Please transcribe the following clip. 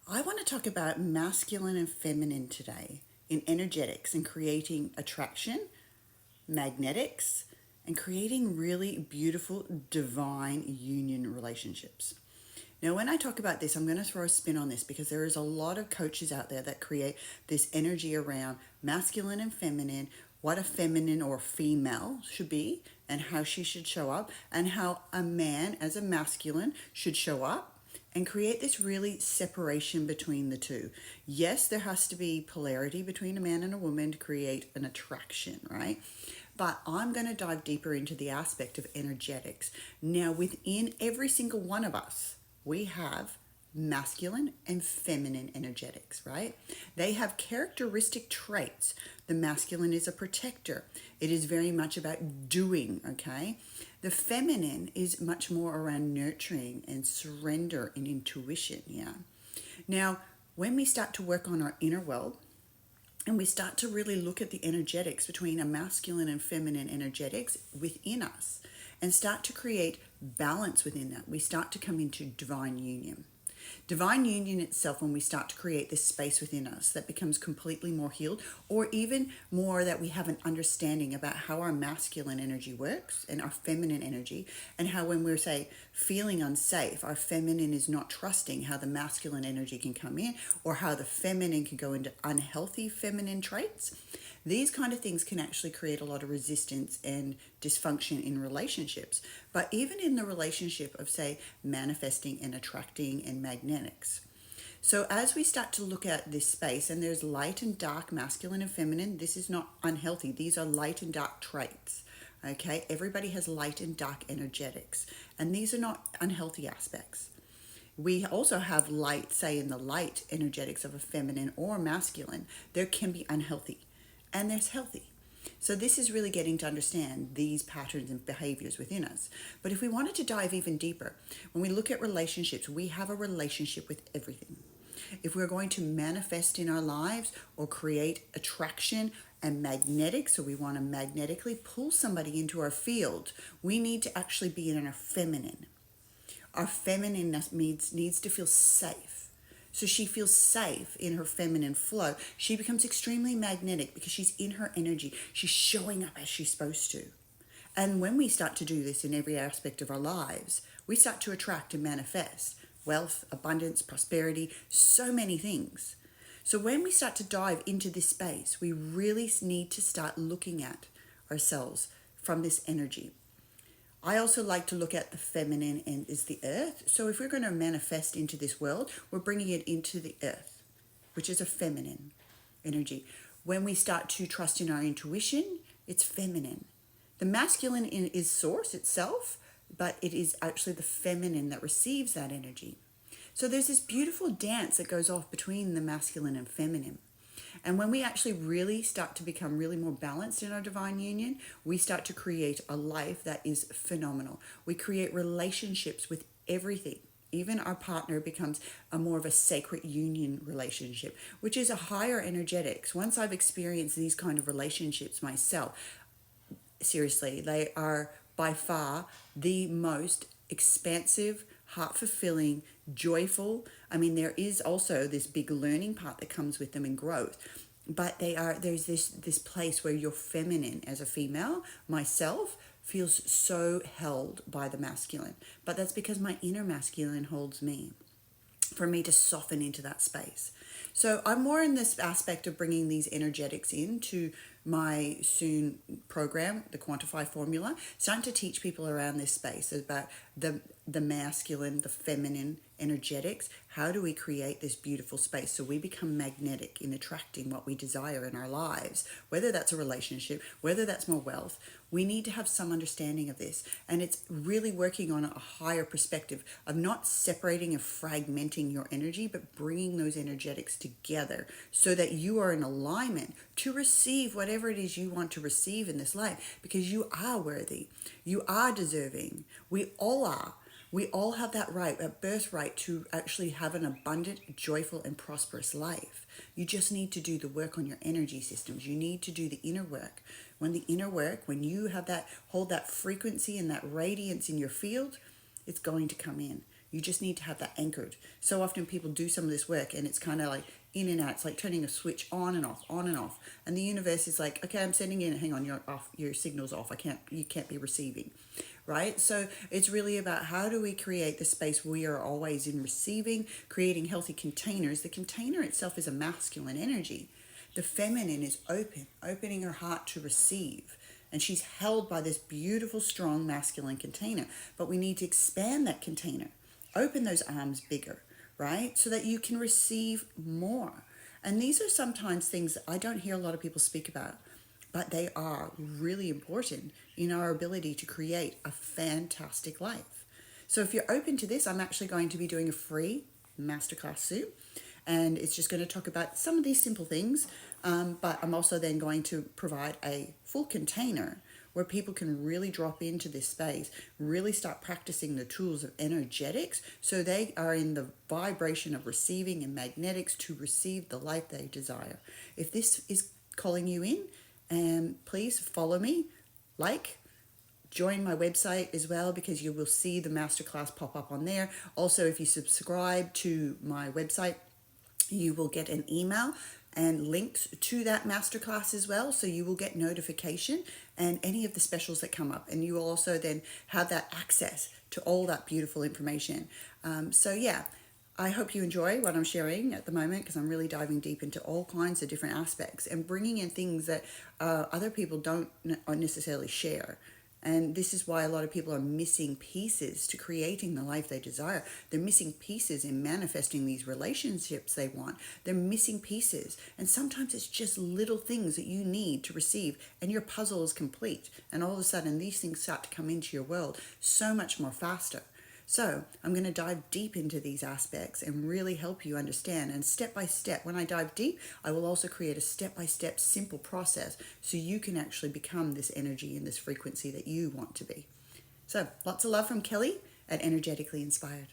I want to talk about masculine and feminine today in energetics and creating attraction, magnetics, and creating really beautiful divine union relationships. Now, when I talk about this, I'm going to throw a spin on this because there is a lot of coaches out there that create this energy around masculine and feminine, what a feminine or female should be, and how she should show up, and how a man as a masculine should show up, and create this really separation between the two. Yes, there has to be polarity between a man and a woman to create an attraction, right? But I'm going to dive deeper into the aspect of energetics. Now, within every single one of us, we have masculine and feminine energetics, right? They have characteristic traits. The masculine is a protector. It is very much about doing, okay? The feminine is much more around nurturing and surrender and intuition, yeah? Now, when we start to work on our inner world, and we start to really look at the energetics between a masculine and feminine energetics within us and start to create balance within that, we start to come into divine union. Divine union itself, when we start to create this space within us that becomes completely more healed, or even more that we have an understanding about how our masculine energy works and our feminine energy, and how when we're, say, feeling unsafe, our feminine is not trusting how the masculine energy can come in, or how the feminine can go into unhealthy feminine traits. These kind of things can actually create a lot of resistance and dysfunction in relationships. But even in the relationship of, say, manifesting and attracting and magnetics. So as we start to look at this space, and there's light and dark, masculine and feminine, this is not unhealthy. These are light and dark traits. Okay, everybody has light and dark energetics, and these are not unhealthy aspects. We also have light, say in the light energetics of a feminine or masculine, there can be unhealthy and there's healthy. So this is really getting to understand these patterns and behaviors within us. But if we wanted to dive even deeper, when we look at relationships, we have a relationship with everything. If we're going to manifest in our lives or create attraction and magnetic, so we want to magnetically pull somebody into our field, we need to actually be in our feminine. Our feminineness needs to feel safe. So she feels safe in her feminine flow. She becomes extremely magnetic because she's in her energy. She's showing up as she's supposed to. And when we start to do this in every aspect of our lives, we start to attract and manifest wealth, abundance, prosperity, so many things. So when we start to dive into this space, we really need to start looking at ourselves from this energy. I also like to look at the feminine and is the earth. So if we're going to manifest into this world, we're bringing it into the earth, which is a feminine energy. When we start to trust in our intuition, it's feminine. The masculine is source itself, but it is actually the feminine that receives that energy. So there's this beautiful dance that goes off between the masculine and feminine. And when we actually really start to become really more balanced in our divine union, we start to create a life that is phenomenal. We create relationships with everything. Even our partner becomes a more of a sacred union relationship, which is a higher energetics. Once I've experienced these kind of relationships myself, seriously, they are by far the most expansive, heart fulfilling, joyful. I mean, there is also this big learning part that comes with them and growth. But there's this place where you're feminine as a female, myself, feels so held by the masculine. But that's because my inner masculine holds me, for me to soften into that space. So I'm more in this aspect of bringing these energetics into my soon program, the Quantify Formula, starting to teach people around this space about the masculine, the feminine energetics. How do we create this beautiful space so we become magnetic in attracting what we desire in our lives, whether that's a relationship, whether that's more wealth. We need to have some understanding of this, and it's really working on a higher perspective of not separating and fragmenting your energy, but bringing those energetics together so that you are in alignment to receive whatever it is you want to receive in this life, because you are worthy, you are deserving, we all are. We all have that right, that birthright, to actually have an abundant, joyful, and prosperous life. You just need to do the work on your energy systems. You need to do the inner work. When you have that, hold that frequency and that radiance in your field, it's going to come in. You just need to have that anchored. So often people do some of this work and it's kind of like in and out. It's like turning a switch on and off, on and off. And the universe is like, okay, I'm sending in, hang on, you're off, your signal's off. You can't be receiving, right? So it's really about how do we create the space we are always in receiving, creating healthy containers. The container itself is a masculine energy. The feminine is opening her heart to receive. And she's held by this beautiful, strong masculine container. But we need to expand that container, open those arms bigger, right? So that you can receive more. And these are sometimes things that I don't hear a lot of people speak about, but they are really important in our ability to create a fantastic life. So if you're open to this, I'm actually going to be doing a free masterclass soon. And it's just going to talk about some of these simple things. But I'm also then going to provide a full container where people can really drop into this space, really start practicing the tools of energetics so they are in the vibration of receiving and magnetics to receive the life they desire. If this is calling you in, please follow me, join my website as well, because you will see the masterclass pop up on there. Also, if you subscribe to my website, you will get an email and links to that masterclass as well. So you will get notification and any of the specials that come up. And you will also then have that access to all that beautiful information. I hope you enjoy what I'm sharing at the moment, because I'm really diving deep into all kinds of different aspects and bringing in things that other people don't necessarily share. And this is why a lot of people are missing pieces to creating the life they desire. They're missing pieces in manifesting these relationships they want. They're missing pieces. And sometimes it's just little things that you need to receive, and your puzzle is complete. And all of a sudden, these things start to come into your world so much more faster. So I'm going to dive deep into these aspects and really help you understand. And step by step, when I dive deep, I will also create a step-by-step simple process so you can actually become this energy and this frequency that you want to be. So lots of love from Kelly at Energetically Inspired.